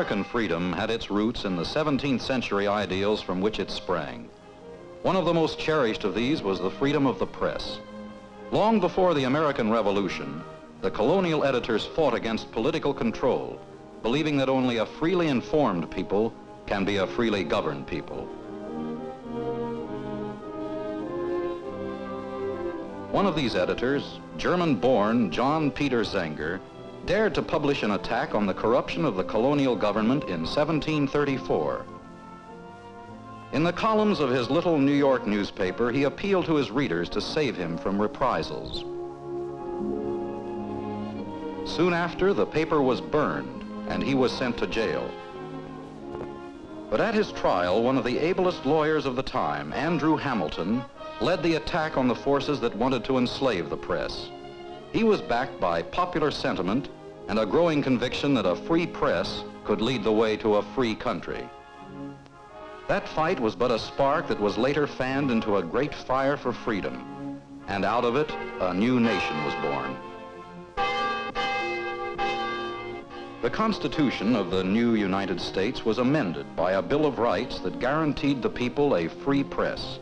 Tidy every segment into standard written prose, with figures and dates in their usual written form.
American freedom had its roots in the 17th century ideals from which it sprang. One of the most cherished of these was the freedom of the press. Long before the American Revolution, the colonial editors fought against political control, believing that only a freely informed people can be a freely governed people. One of these editors, German-born John Peter Zenger, dared to publish an attack on the corruption of the colonial government in 1734. In the columns of his little New York newspaper, he appealed to his readers to save him from reprisals. Soon after, the paper was burned and he was sent to jail. But at his trial, one of the ablest lawyers of the time, Andrew Hamilton, led the attack on the forces that wanted to enslave the press. He was backed by popular sentiment and a growing conviction that a free press could lead the way to a free country. That fight was but a spark that was later fanned into a great fire for freedom, and out of it, a new nation was born. The Constitution of the new United States was amended by a Bill of Rights that guaranteed the people a free press.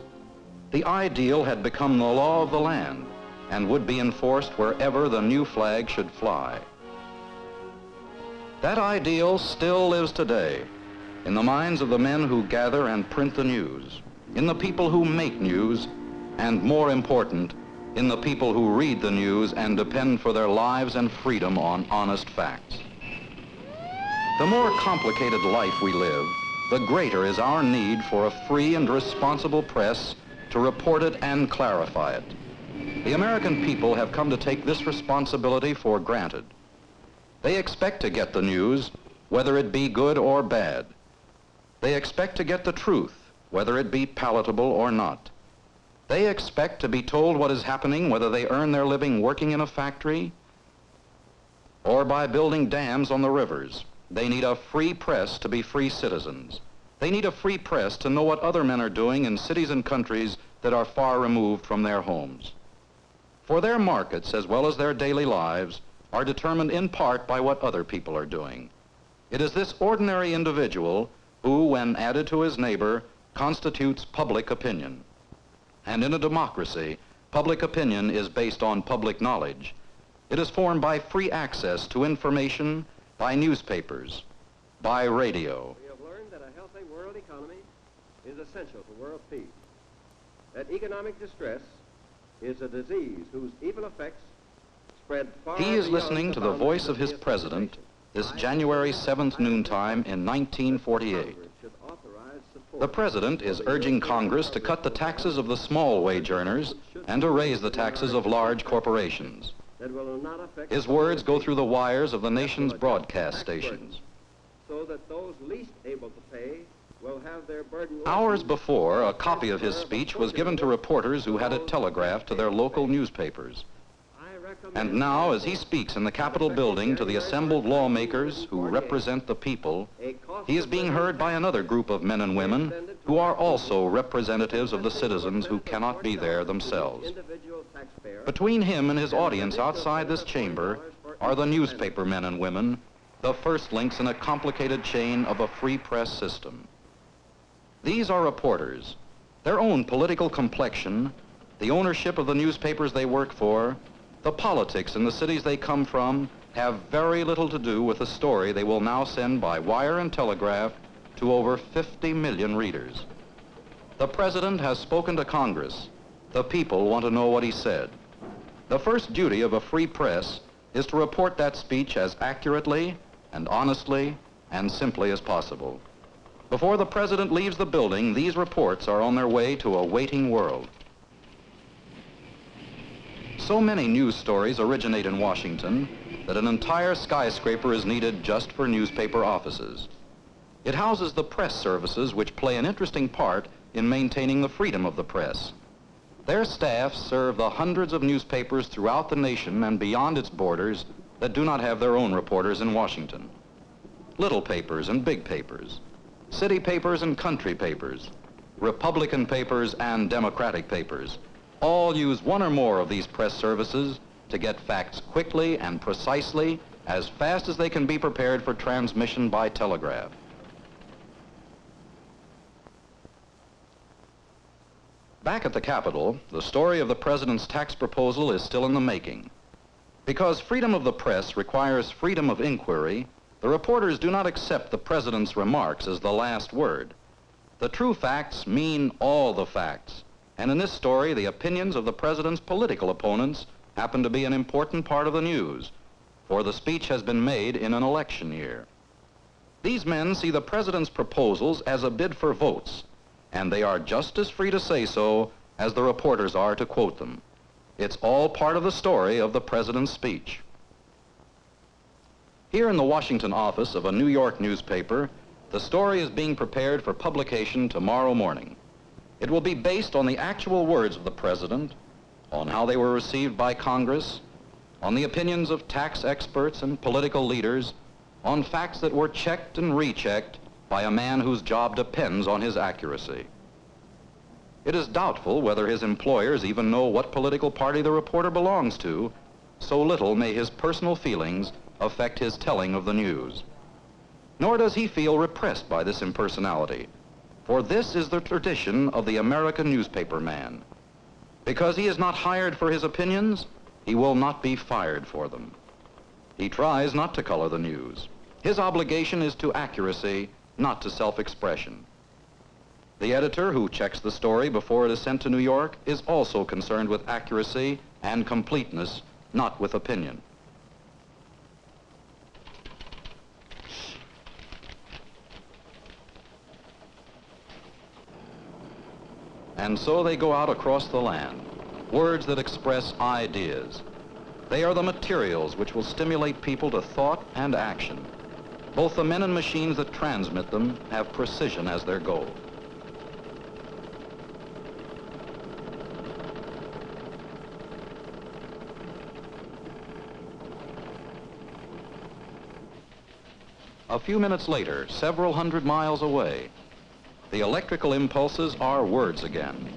The ideal had become the law of the land and would be enforced wherever the new flag should fly. That ideal still lives today in the minds of the men who gather and print the news, in the people who make news, and more important, in the people who read the news and depend for their lives and freedom on honest facts. The more complicated life we live, the greater is our need for a free and responsible press to report it and clarify it. The American people have come to take this responsibility for granted. They expect to get the news, whether it be good or bad. They expect to get the truth, whether it be palatable or not. They expect to be told what is happening, whether they earn their living working in a factory or by building dams on the rivers. They need a free press to be free citizens. They need a free press to know what other men are doing in cities and countries that are far removed from their homes. For their markets, as well as their daily lives, are determined in part by what other people are doing. It is this ordinary individual who, when added to his neighbor, constitutes public opinion. And in a democracy, public opinion is based on public knowledge. It is formed by free access to information, by newspapers, by radio. We have learned that a healthy world economy is essential for world peace. That economic distress is a disease whose evil effects spread far He is beyond listening to the voice of his president this January 7th noontime in 1948. The president is urging Congress to cut the taxes of the small wage earners and to raise the taxes of large corporations. His words go through the wires of the nation's broadcast stations. So that those least able to pay will have their burden. Hours before, a copy of his speech was given to reporters who had it telegraphed to their local newspapers. And now, as he speaks in the Capitol building to the assembled lawmakers who represent the people, he is being heard by another group of men and women who are also representatives of the citizens who cannot be there themselves. Between him and his audience outside this chamber are the newspaper men and women, the first links in a complicated chain of a free press system. These are reporters. Their own political complexion, the ownership of the newspapers they work for, the politics in the cities they come from have very little to do with the story they will now send by wire and telegraph to over 50 million readers. The president has spoken to Congress. The people want to know what he said. The first duty of a free press is to report that speech as accurately and honestly and simply as possible. Before the president leaves the building, these reports are on their way to a waiting world. So many news stories originate in Washington that an entire skyscraper is needed just for newspaper offices. It houses the press services which play an interesting part in maintaining the freedom of the press. Their staffs serve the hundreds of newspapers throughout the nation and beyond its borders that do not have their own reporters in Washington. Little papers and big papers, city papers and country papers, Republican papers and Democratic papers, all use one or more of these press services to get facts quickly and precisely, as fast as they can be prepared for transmission by telegraph. Back at the Capitol, the story of the president's tax proposal is still in the making. Because freedom of the press requires freedom of inquiry, the reporters do not accept the president's remarks as the last word. The true facts mean all the facts, and in this story, the opinions of the president's political opponents happen to be an important part of the news, for the speech has been made in an election year. These men see the president's proposals as a bid for votes, and they are just as free to say so as the reporters are to quote them. It's all part of the story of the president's speech. Here in the Washington office of a New York newspaper, the story is being prepared for publication tomorrow morning. It will be based on the actual words of the president, on how they were received by Congress, on the opinions of tax experts and political leaders, on facts that were checked and rechecked by a man whose job depends on his accuracy. It is doubtful whether his employers even know what political party the reporter belongs to, so little may his personal feelings affect his telling of the news. Nor does he feel repressed by this impersonality, for this is the tradition of the American newspaper man. Because he is not hired for his opinions, he will not be fired for them. He tries not to color the news. His obligation is to accuracy, not to self-expression. The editor who checks the story before it is sent to New York is also concerned with accuracy and completeness, not with opinion. And so they go out across the land, words that express ideas. They are the materials which will stimulate people to thought and action. Both the men and machines that transmit them have precision as their goal. A few minutes later, several hundred miles away, the electrical impulses are words again.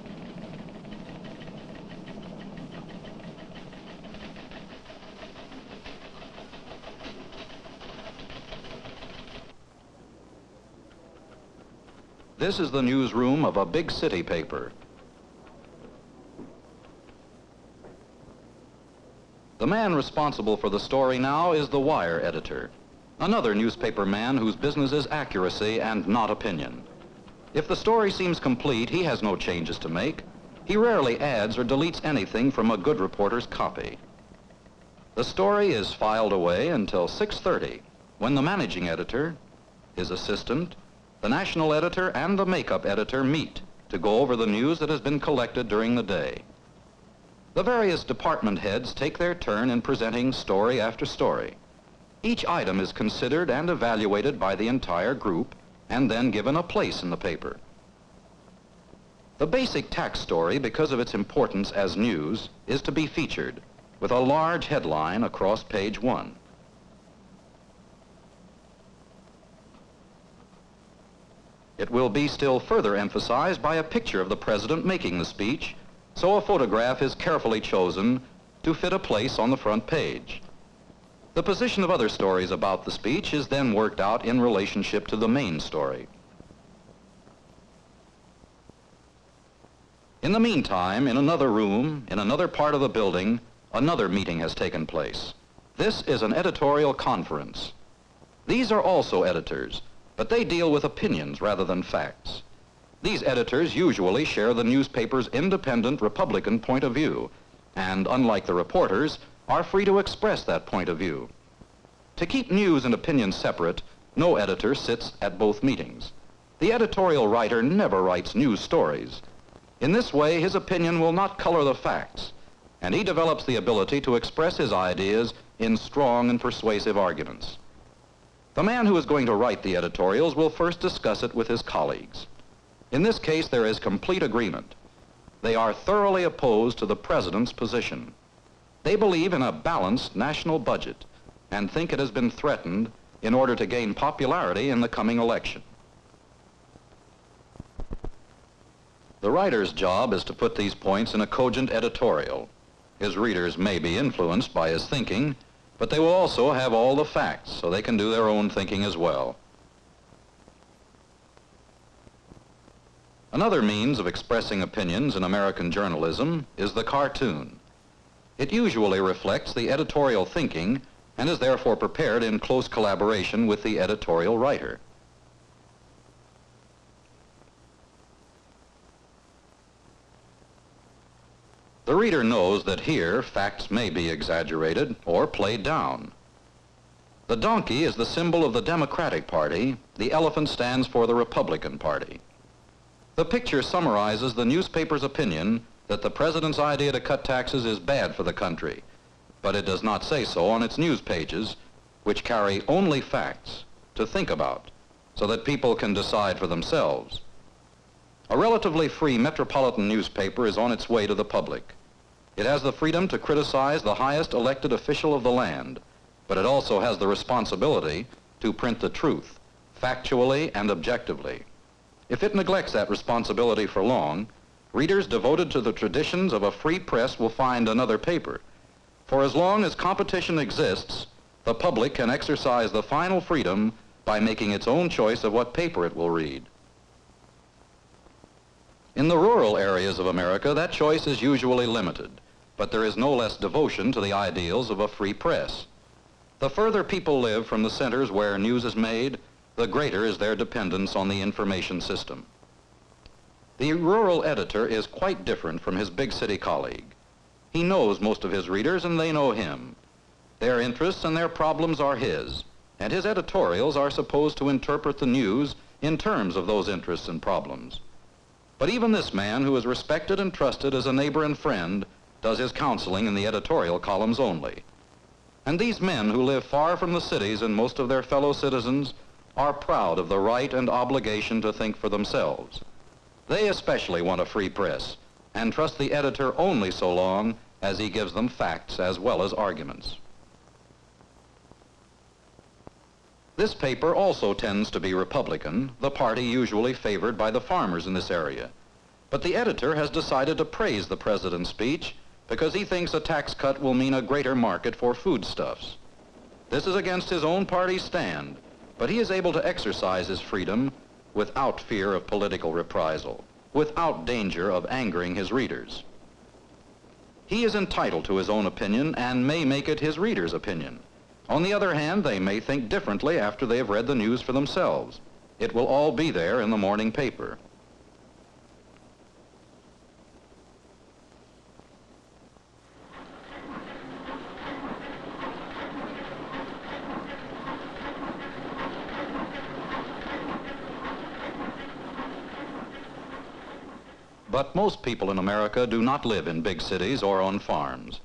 This is the newsroom of a big city paper. The man responsible for the story now is the wire editor, another newspaper man whose business is accuracy and not opinion. If the story seems complete, he has no changes to make. He rarely adds or deletes anything from a good reporter's copy. The story is filed away until 6:30, when the managing editor, his assistant, the national editor, and the makeup editor meet to go over the news that has been collected during the day. The various department heads take their turn in presenting story after story. Each item is considered and evaluated by the entire group and then given a place in the paper. The basic tax story, because of its importance as news, is to be featured with a large headline across page 1. It will be still further emphasized by a picture of the president making the speech, so a photograph is carefully chosen to fit a place on the front page. The position of other stories about the speech is then worked out in relationship to the main story. In the meantime, in another room, in another part of the building, another meeting has taken place. This is an editorial conference. These are also editors, but they deal with opinions rather than facts. These editors usually share the newspaper's independent Republican point of view, and unlike the reporters, are free to express that point of view. To keep news and opinion separate, no editor sits at both meetings. The editorial writer never writes news stories. In this way, his opinion will not color the facts, and he develops the ability to express his ideas in strong and persuasive arguments. The man who is going to write the editorials will first discuss it with his colleagues. In this case, there is complete agreement. They are thoroughly opposed to the president's position. They believe in a balanced national budget and think it has been threatened in order to gain popularity in the coming election. The writer's job is to put these points in a cogent editorial. His readers may be influenced by his thinking, but they will also have all the facts so they can do their own thinking as well. Another means of expressing opinions in American journalism is the cartoon. It usually reflects the editorial thinking and is therefore prepared in close collaboration with the editorial writer. The reader knows that here facts may be exaggerated or played down. The donkey is the symbol of the Democratic Party. The elephant stands for the Republican Party. The picture summarizes the newspaper's opinion that the president's idea to cut taxes is bad for the country, but it does not say so on its news pages, which carry only facts to think about so that people can decide for themselves. A relatively free metropolitan newspaper is on its way to the public. It has the freedom to criticize the highest elected official of the land, but it also has the responsibility to print the truth, factually and objectively. If it neglects that responsibility for long, readers devoted to the traditions of a free press will find another paper. For as long as competition exists, the public can exercise the final freedom by making its own choice of what paper it will read. In the rural areas of America, that choice is usually limited, but there is no less devotion to the ideals of a free press. The further people live from the centers where news is made, the greater is their dependence on the information system. The rural editor is quite different from his big city colleague. He knows most of his readers and they know him. Their interests and their problems are his, and his editorials are supposed to interpret the news in terms of those interests and problems. But even this man, who is respected and trusted as a neighbor and friend, does his counseling in the editorial columns only. And these men who live far from the cities and most of their fellow citizens are proud of the right and obligation to think for themselves. They especially want a free press and trust the editor only so long as he gives them facts as well as arguments. This paper also tends to be Republican, the party usually favored by the farmers in this area. But the editor has decided to praise the president's speech because he thinks a tax cut will mean a greater market for foodstuffs. This is against his own party's stand, but he is able to exercise his freedom without fear of political reprisal, without danger of angering his readers. He is entitled to his own opinion and may make it his readers' opinion. On the other hand, they may think differently after they have read the news for themselves. It will all be there in the morning paper. But most people in America do not live in big cities or on farms.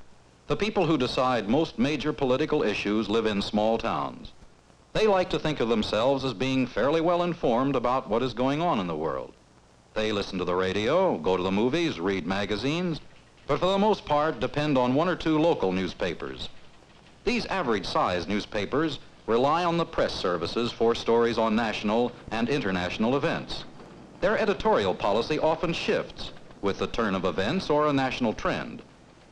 The people who decide most major political issues live in small towns. They like to think of themselves as being fairly well informed about what is going on in the world. They listen to the radio, go to the movies, read magazines, but for the most part depend on one or two local newspapers. These average-sized newspapers rely on the press services for stories on national and international events. Their editorial policy often shifts with the turn of events or a national trend.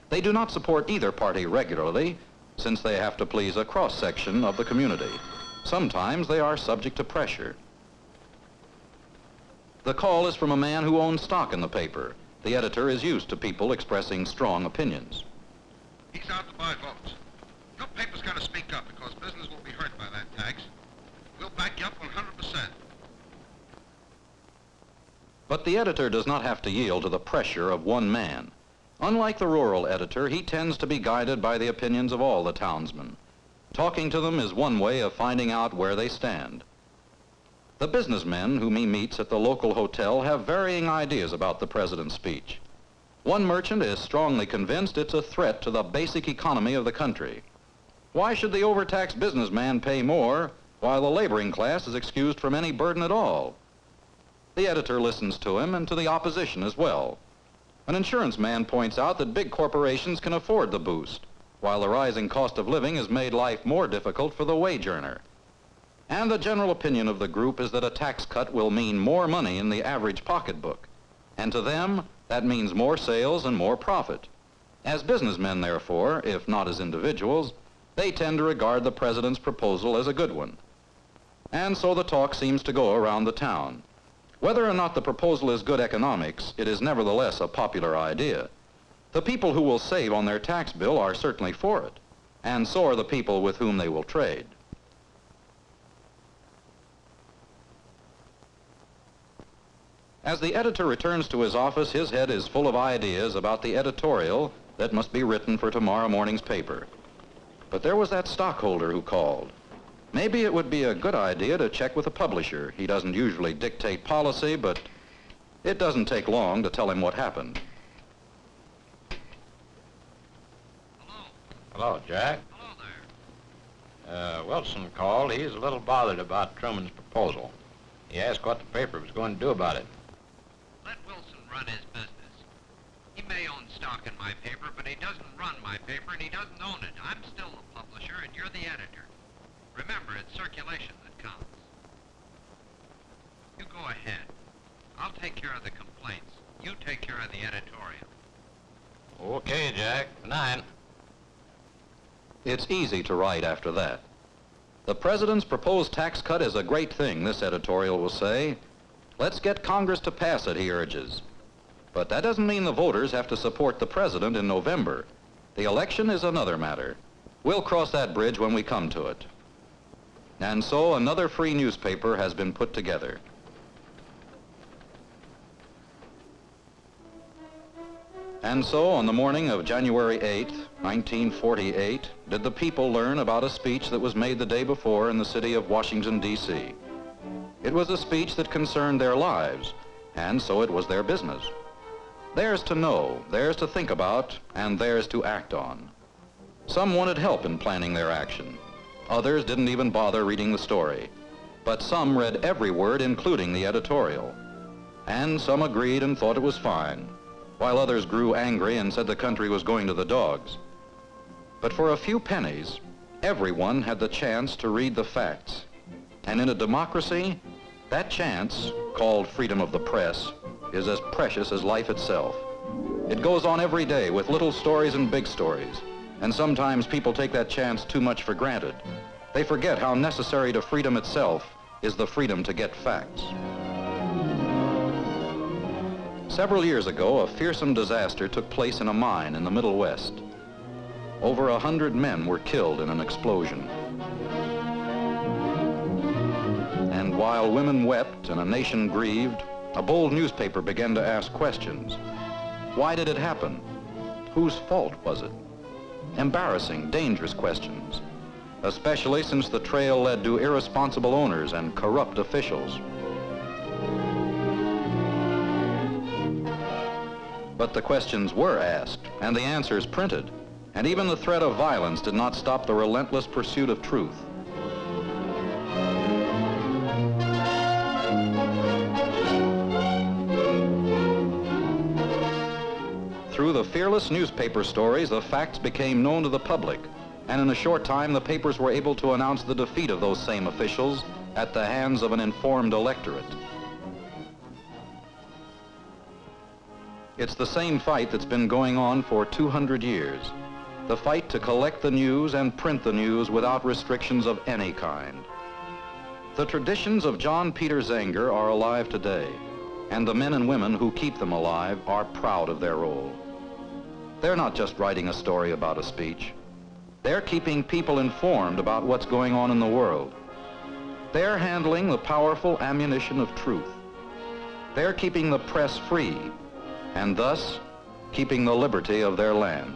They do not support either party regularly, since they have to please a cross-section of the community. Sometimes they are subject to pressure. The call is from a man who owns stock in the paper. The editor is used to people expressing strong opinions. He's out to buy votes. Your paper's got to speak up because business will be hurt by that tax. We'll back you up 100%. But the editor does not have to yield to the pressure of one man. Unlike the rural editor, he tends to be guided by the opinions of all the townsmen. Talking to them is one way of finding out where they stand. The businessmen whom he meets at the local hotel have varying ideas about the president's speech. One merchant is strongly convinced it's a threat to the basic economy of the country. Why should the overtaxed businessman pay more while the laboring class is excused from any burden at all? The editor listens to him and to the opposition as well. An insurance man points out that big corporations can afford the boost, while the rising cost of living has made life more difficult for the wage earner. And the general opinion of the group is that a tax cut will mean more money in the average pocketbook. And to them, that means more sales and more profit. As businessmen, therefore, if not as individuals, they tend to regard the president's proposal as a good one. And so the talk seems to go around the town. Whether or not the proposal is good economics, it is nevertheless a popular idea. The people who will save on their tax bill are certainly for it, and so are the people with whom they will trade. As the editor returns to his office, his head is full of ideas about the editorial that must be written for tomorrow morning's paper. But there was that stockholder who called. Maybe it would be a good idea to check with the publisher. He doesn't usually dictate policy, but it doesn't take long to tell him what happened. Hello, Jack. Hello there. Wilson called. He's a little bothered about Truman's proposal. He asked what the paper was going to do about it. Let Wilson run his business. He may own stock in my paper, but he doesn't run my paper, and he doesn't own it. I'm still the publisher, and you're the editor. Remember, it's circulation that counts. You go ahead. I'll take care of the complaints. You take care of the editorial. Okay, Jack. Good night. It's easy to write after that. The president's proposed tax cut is a great thing, this editorial will say. Let's get Congress to pass it, he urges. But that doesn't mean the voters have to support the president in November. The election is another matter. We'll cross that bridge when we come to it. And so another free newspaper has been put together. And so on the morning of January 8th, 1948, did the people learn about a speech that was made the day before in the city of Washington, D.C. It was a speech that concerned their lives, and so it was their business. Theirs to know, theirs to think about, and theirs to act on. Some wanted help in planning their action. Others didn't even bother reading the story. But some read every word, including the editorial. And some agreed and thought it was fine, while others grew angry and said the country was going to the dogs. But for a few pennies, everyone had the chance to read the facts. And in a democracy, that chance, called freedom of the press, is as precious as life itself. It goes on every day with little stories and big stories, and sometimes people take that chance too much for granted. They forget how necessary to freedom itself is the freedom to get facts. Several years ago, a fearsome disaster took place in a mine in the Middle West. Over 100 men were killed in an explosion. And while women wept and a nation grieved, a bold newspaper began to ask questions. Why did it happen? Whose fault was it? Embarrassing, dangerous questions, especially since the trail led to irresponsible owners and corrupt officials. But the questions were asked, and the answers printed, and even the threat of violence did not stop the relentless pursuit of truth. Through the fearless newspaper stories, the facts became known to the public, and in a short time the papers were able to announce the defeat of those same officials at the hands of an informed electorate. It's the same fight that's been going on for 200 years. The fight to collect the news and print the news without restrictions of any kind. The traditions of John Peter Zenger are alive today, and the men and women who keep them alive are proud of their role. They're not just writing a story about a speech. They're keeping people informed about what's going on in the world. They're handling the powerful ammunition of truth. They're keeping the press free, and thus keeping the liberty of their land.